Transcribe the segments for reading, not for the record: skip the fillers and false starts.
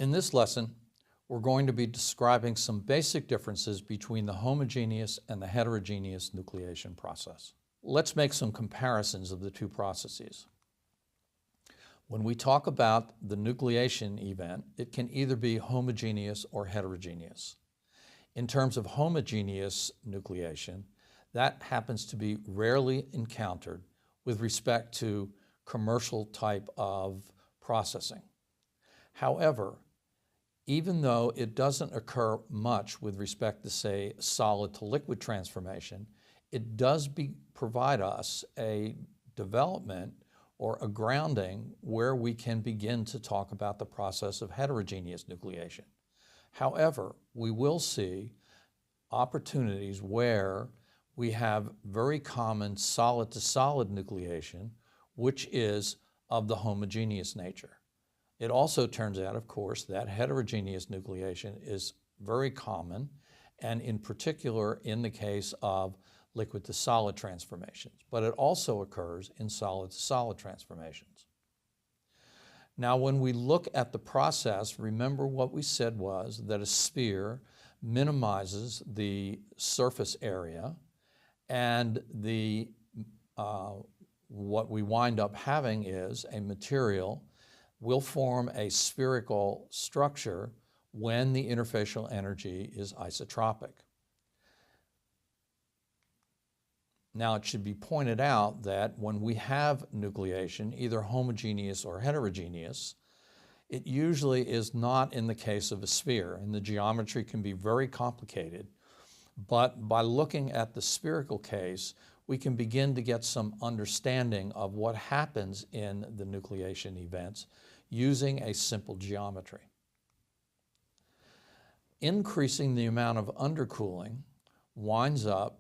In this lesson, we're going to be describing some basic differences between the homogeneous and the heterogeneous nucleation process. Let's make some comparisons of the two processes. When we talk about the nucleation event, it can either be homogeneous or heterogeneous. In terms of homogeneous nucleation, that happens to be rarely encountered with respect to commercial type of processing. However, even though it doesn't occur much with respect to, say, solid to liquid transformation, it does provide us a development or a grounding where we can begin to talk about the process of heterogeneous nucleation. However, we will see opportunities where we have very common solid to solid nucleation, which is of the homogeneous nature. It also turns out, of course, that heterogeneous nucleation is very common, and in particular in the case of liquid to solid transformations, but it also occurs in solid to solid transformations. Now, when we look at the process, remember what we said was that a sphere minimizes the surface area, and what we wind up having is a material will form a spherical structure when the interfacial energy is isotropic. Now, it should be pointed out that when we have nucleation, either homogeneous or heterogeneous, it usually is not in the case of a sphere, and the geometry can be very complicated. But by looking at the spherical case, we can begin to get some understanding of what happens in the nucleation events using a simple geometry. Increasing the amount of undercooling winds up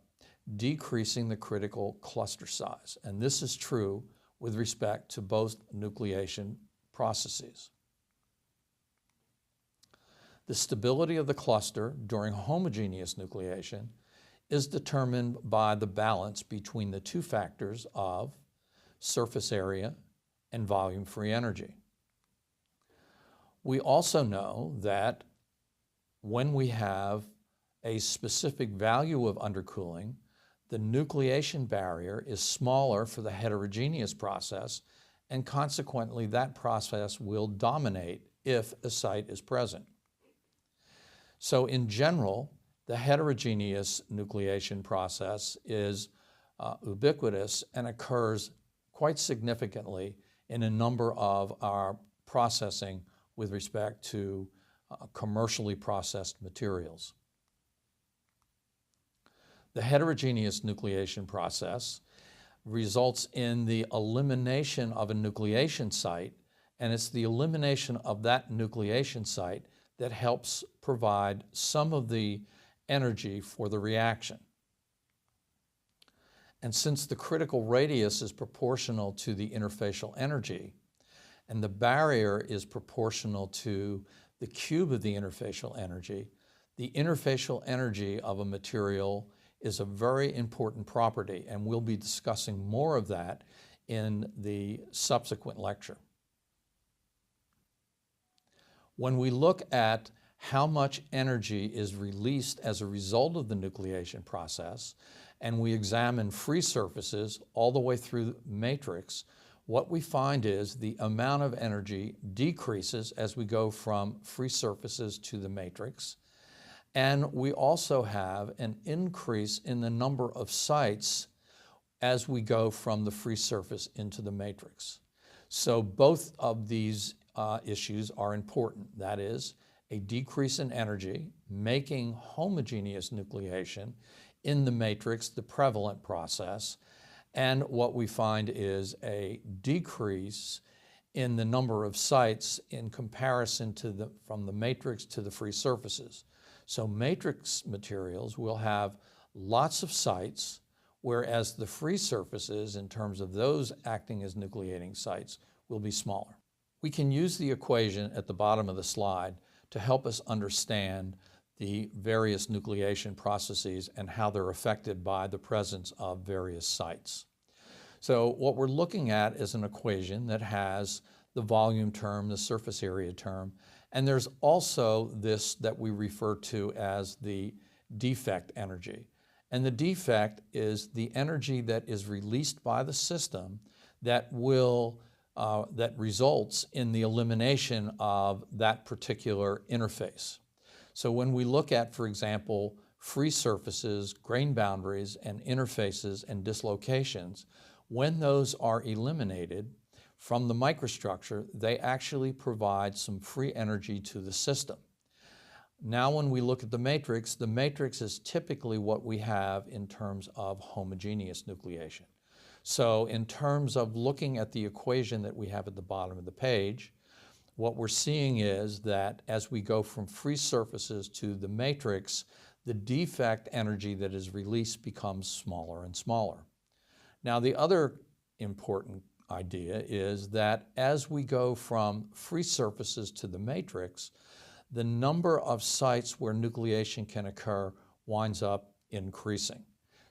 decreasing the critical cluster size, and this is true with respect to both nucleation processes. The stability of the cluster during homogeneous nucleation is determined by the balance between the two factors of surface area and volume free energy. We also know that when we have a specific value of undercooling, the nucleation barrier is smaller for the heterogeneous process, and consequently that process will dominate if a site is present. So in general, the heterogeneous nucleation process is ubiquitous and occurs quite significantly in a number of our processing with respect to commercially processed materials. The heterogeneous nucleation process results in the elimination of a nucleation site, and it's the elimination of that nucleation site that helps provide some of the energy for the reaction. And since the critical radius is proportional to the interfacial energy, and the barrier is proportional to the cube of the interfacial energy of a material is a very important property, and we'll be discussing more of that in the subsequent lecture. When we look at how much energy is released as a result of the nucleation process, and we examine free surfaces all the way through matrix, what we find is the amount of energy decreases as we go from free surfaces to the matrix. And we also have an increase in the number of sites as we go from the free surface into the matrix. So both of these issues are important. That is, a decrease in energy, making homogeneous nucleation in the matrix the prevalent process. And what we find is a decrease in the number of sites in comparison to from the matrix to the free surfaces. So matrix materials will have lots of sites, whereas the free surfaces, in terms of those acting as nucleating sites, will be smaller. We can use the equation at the bottom of the slide to help us understand the various nucleation processes and how they're affected by the presence of various sites. So what we're looking at is an equation that has the volume term, the surface area term, And there's also this that we refer to as the defect energy. And the defect is the energy that is released by the system that results in the elimination of that particular interface. So when we look at, for example, free surfaces, grain boundaries, and interfaces and dislocations, when those are eliminated from the microstructure, they actually provide some free energy to the system. Now when we look at the matrix is typically what we have in terms of homogeneous nucleation. So in terms of looking at the equation that we have at the bottom of the page, what we're seeing is that as we go from free surfaces to the matrix, the defect energy that is released becomes smaller and smaller. Now the other important idea is that as we go from free surfaces to the matrix, the number of sites where nucleation can occur winds up increasing.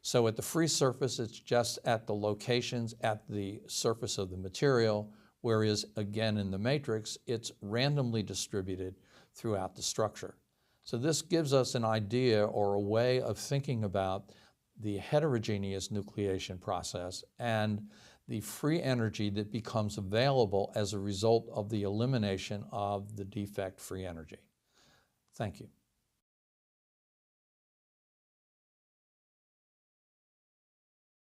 So at the free surface, it's just at the locations at the surface of the material, whereas again in the matrix, it's randomly distributed throughout the structure. So this gives us an idea or a way of thinking about the heterogeneous nucleation process and the free energy that becomes available as a result of the elimination of the defect free energy. Thank you.